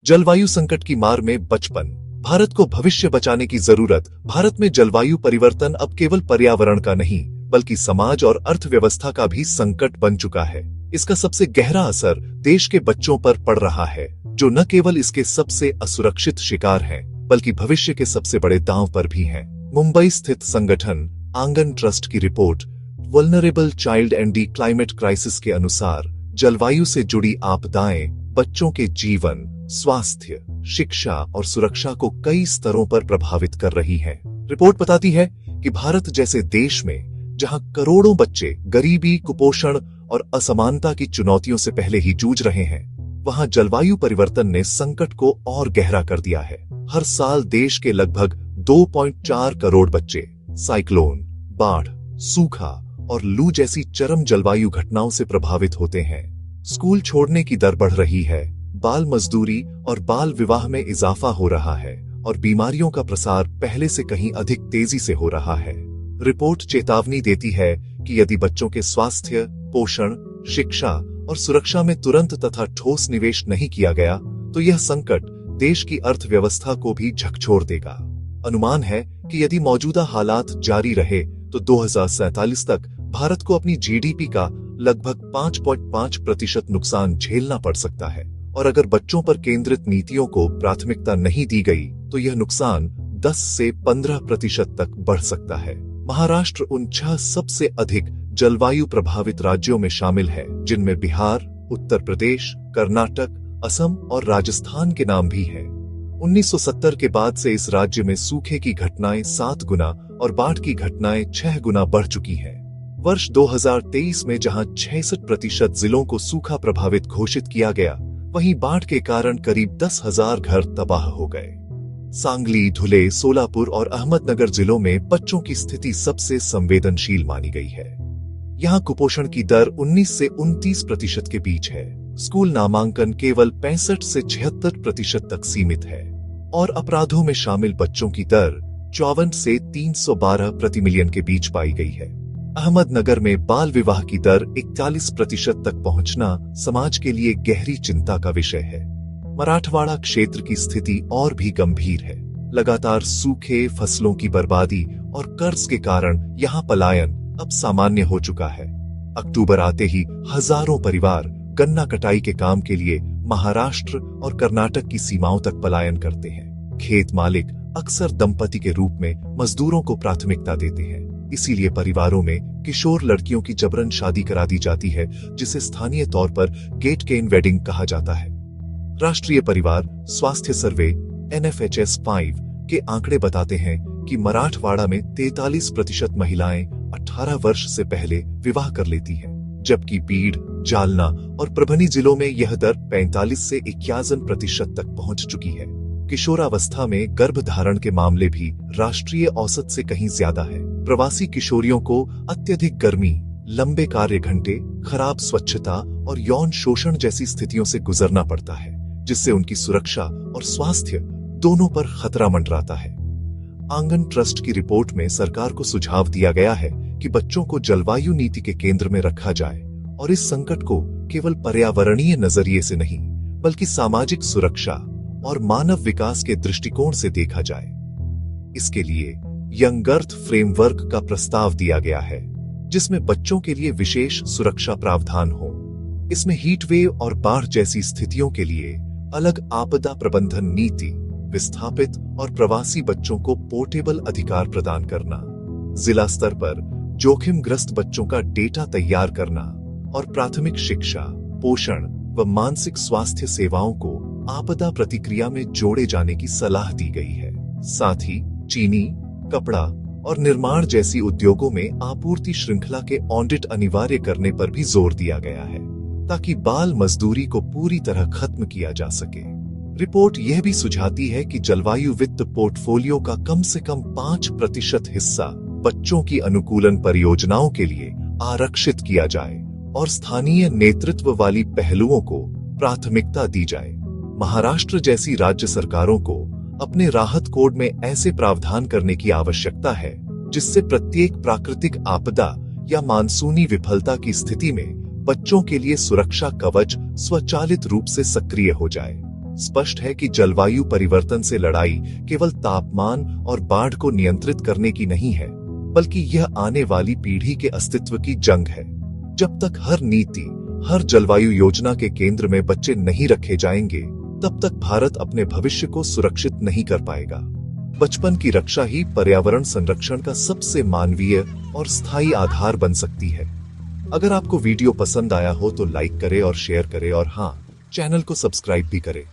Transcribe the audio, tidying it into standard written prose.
जलवायु संकट की मार में बचपन, भारत को भविष्य बचाने की जरूरत। भारत में जलवायु परिवर्तन अब केवल पर्यावरण का नहीं, बल्कि समाज और अर्थव्यवस्था का भी संकट बन चुका है। इसका सबसे गहरा असर देश के बच्चों पर पड़ रहा है, जो न केवल इसके सबसे असुरक्षित शिकार हैं, बल्कि भविष्य के सबसे बड़े दांव पर भी हैं। मुंबई स्थित संगठन आंगन ट्रस्ट की report vulnerable child and the climate crisis के अनुसार जलवायु से जुड़ी आपदाएं बच्चों के जीवन, स्वास्थ्य, शिक्षा और सुरक्षा को कई स्तरों पर प्रभावित कर रही है। रिपोर्ट बताती है कि भारत जैसे देश में, जहां करोड़ों बच्चे गरीबी, कुपोषण और असमानता की चुनौतियों से पहले ही जूझ रहे हैं, वहां जलवायु परिवर्तन ने संकट को और गहरा कर दिया है। हर साल देश के लगभग 2.4 करोड़ बच्चे साइक्लोन, बाढ़, सूखा और लू जैसी चरम जलवायु घटनाओं से प्रभावित होते हैं। स्कूल छोड़ने की दर बढ़ रही है, बाल मजदूरी और बाल विवाह में इजाफा हो रहा है और बीमारियों का प्रसार पहले से कहीं अधिक तेजी से हो रहा है। रिपोर्ट चेतावनी देती है कि यदि बच्चों के स्वास्थ्य, पोषण, शिक्षा और सुरक्षा में तुरंत तथा ठोस निवेश नहीं किया गया, तो यह संकट देश की अर्थव्यवस्था को भी झकझोर देगा। अनुमान है कि यदि मौजूदा हालात जारी रहे तो 2047 तक भारत को अपनी जीडीपी का लगभग 5.5% नुकसान झेलना पड़ सकता है, और अगर बच्चों पर केंद्रित नीतियों को प्राथमिकता नहीं दी गई तो यह नुकसान 10 से 15% तक बढ़ सकता है। महाराष्ट्र उन 6 सबसे अधिक जलवायु प्रभावित राज्यों में शामिल है, जिनमें बिहार, उत्तर प्रदेश, कर्नाटक, असम और राजस्थान के नाम भी हैं। 1970 के बाद से इस राज्य में सूखे की घटनाएं 7 गुना और बाढ़ की घटनाएं 6 गुना बढ़ चुकी हैं। वर्ष 2023 में जहां 66% जिलों को सूखा प्रभावित घोषित किया गया, वहीं बाढ़ के कारण करीब 10,000 घर तबाह हो गए। सांगली, धुले, सोलापुर और अहमदनगर जिलों में बच्चों की स्थिति सबसे संवेदनशील मानी गई है। यहाँ कुपोषण की दर 19 से 29% के बीच है। स्कूल नामांकन केवल 65 से 76% तक सीमित है और अपराधों में शामिल बच्चों की दर 54 से 312 प्रति मिलियन के बीच पाई गई है। अहमदनगर में बाल विवाह की दर 41% तक पहुंचना समाज के लिए गहरी चिंता का विषय है। मराठवाड़ा क्षेत्र की स्थिति और भी गंभीर है। लगातार सूखे, फसलों की बर्बादी और कर्ज के कारण यहाँ पलायन अब सामान्य हो चुका है। अक्टूबर आते ही हजारों परिवार गन्ना कटाई के काम के लिए महाराष्ट्र और कर्नाटक की सीमाओं तक पलायन करते हैं। खेत मालिक अक्सर दंपति के रूप में मजदूरों को प्राथमिकता देते हैं, इसीलिए परिवारों में किशोर लड़कियों की जबरन शादी करा दी जाती है, जिसे स्थानीय तौर पर गेट केन वेडिंग कहा जाता है। राष्ट्रीय परिवार स्वास्थ्य सर्वे NFHS 5 के आंकड़े बताते हैं कि मराठवाड़ा में 43% महिलाएं 18 वर्ष से पहले विवाह कर लेती हैं, जबकि बीड, जालना और परभनी जिलों में यह दर 45 से 51% तक पहुंच चुकी है। किशोरावस्था में गर्भधारण के मामले भी राष्ट्रीय औसत से कहीं ज्यादा है। प्रवासी किशोरियों को अत्यधिक गर्मी, लंबे कार्य घंटे, खराब स्वच्छता और यौन शोषण जैसी स्थितियों से गुजरना पड़ता है, जिससे उनकी सुरक्षा और स्वास्थ्य दोनों पर खतरा मंडराता है। आंगन ट्रस्ट की रिपोर्ट में सरकार को सुझाव दिया गया है कि बच्चों को जलवायु नीति के केंद्र में रखा जाए और इस संकट को केवल पर्यावरणीय नजरिए से नहीं, बल्कि सामाजिक सुरक्षा और मानव विकास के दृष्टिकोण से देखा जाए। इसके लिए यंग अर्थ फ्रेमवर्क का प्रस्ताव दिया गया है, जिसमें बच्चों के लिए विशेष सुरक्षा प्रावधान हो। इसमें हीट वेव और बाढ़ जैसी स्थितियों के लिए अलग आपदा प्रबंधन नीति विस्थापित और प्रवासी बच्चों को पोर्टेबल अधिकार प्रदान करना, जिला स्तर पर जोखिमग्रस्त बच्चों का डेटा तैयार करना और प्राथमिक शिक्षा, पोषण व मानसिक स्वास्थ्य सेवाओं को आपदा प्रतिक्रिया में जोड़े जाने की सलाह दी गई है। साथ ही चीनी, कपड़ा और निर्माण जैसी उद्योगों में आपूर्ति श्रृंखला के ऑडिट अनिवार्य करने पर भी जोर दिया गया है, ताकि बाल मजदूरी को पूरी तरह खत्म किया जा सके। रिपोर्ट यह भी सुझाती है कि जलवायु वित्त पोर्टफोलियो का कम से कम 5% हिस्सा बच्चों की अनुकूलन परियोजनाओं के लिए आरक्षित किया जाए और स्थानीय नेतृत्व वाली पहलुओं को प्राथमिकता दी जाए। महाराष्ट्र जैसी राज्य सरकारों को अपने राहत कोड में ऐसे प्रावधान करने की आवश्यकता है, जिससे प्रत्येक प्राकृतिक आपदा या मानसूनी विफलता की स्थिति में बच्चों के लिए सुरक्षा कवच स्वचालित रूप से सक्रिय हो जाए। स्पष्ट है कि जलवायु परिवर्तन से लड़ाई केवल तापमान और बाढ़ को नियंत्रित करने की नहीं है, बल्कि यह आने वाली पीढ़ी के अस्तित्व की जंग है। जब तक हर नीति, हर जलवायु योजना के केंद्र में बच्चे नहीं रखे जाएंगे, तब तक भारत अपने भविष्य को सुरक्षित नहीं कर पाएगा। बचपन की रक्षा ही पर्यावरण संरक्षण का सबसे मानवीय और स्थायी आधार बन सकती है। अगर आपको वीडियो पसंद आया हो तो लाइक करें और शेयर करें, और हाँ, चैनल को सब्सक्राइब भी करें।